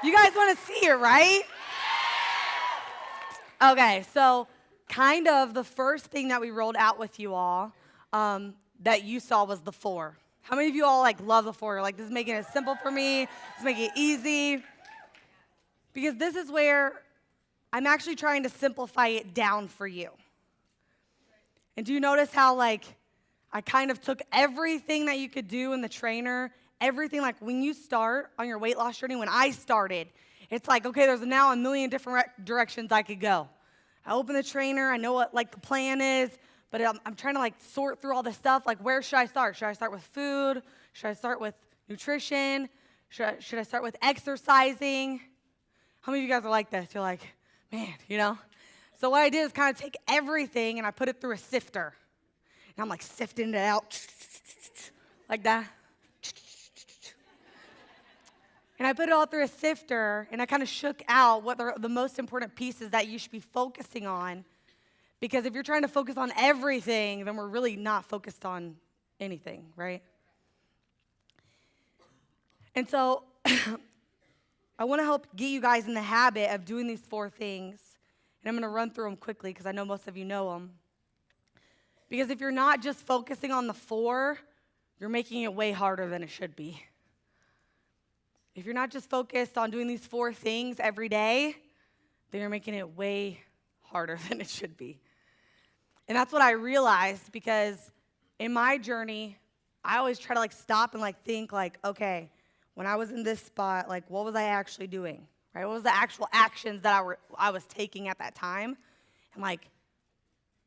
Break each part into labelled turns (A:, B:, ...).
A: You guys want to see it, right? Okay, so kind of the first thing that we rolled out with you all that you saw was the 4. How many of you all like love the 4? Like, this is making it simple for me. This is making it easy. Because this is where I'm actually trying to simplify it down for you. And do you notice how like I kind of took everything that you could do in the trainer, everything, like when you start on your weight loss journey, when I started, it's like, okay, there's now a million different directions I could go. I open the trainer, I know what like the plan is, but I'm trying to like sort through all this stuff. Like, where should I start? Should I start with food? Should I start with nutrition? Should I start with exercising? How many of you guys are like this? You're like, man, you know? So what I did is kind of take everything and I put it through a sifter. And I'm like sifting it out like that. And I put it all through a sifter, and I kind of shook out what the most important pieces that you should be focusing on. Because if you're trying to focus on everything, then we're really not focused on anything, right? And so I want to help get you guys in the habit of doing these 4 things. And I'm going to run through them quickly because I know most of you know them. Because if you're not just focusing on the 4, you're making it way harder than it should be. If you're not just focused on doing these 4 things every day, then you're making it way harder than it should be. And that's what I realized, because in my journey, I always try to like stop and like think like, okay, when I was in this spot, like what was I actually doing, right? What was the actual actions that I was taking at that time? And like,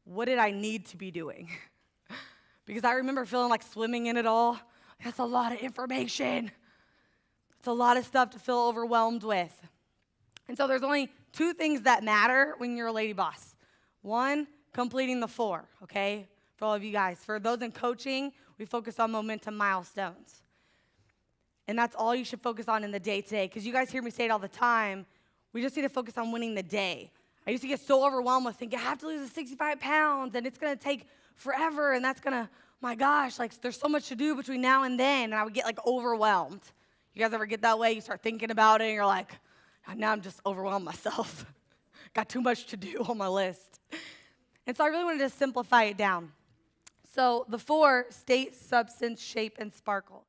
A: what did I need to be doing? Because I remember feeling like swimming in it all. That's a lot of information. It's a lot of stuff to feel overwhelmed with. And so there's only 2 things that matter when you're a lady boss. 1, completing the 4, okay? For all of you guys. For those in coaching, we focus on momentum milestones. And that's all you should focus on in the day-to-day. Because you guys hear me say it all the time, we just need to focus on winning the day. I used to get so overwhelmed with thinking, I have to lose the 65 pounds, and it's going to take forever, and that's going to, my gosh, like there's so much to do between now and then, and I would get like overwhelmed. You guys ever get that way? You start thinking about it, and you're like, now I'm just overwhelmed myself. Got too much to do on my list. And so I really wanted to simplify it down. So the 4, state, substance, shape, and sparkle.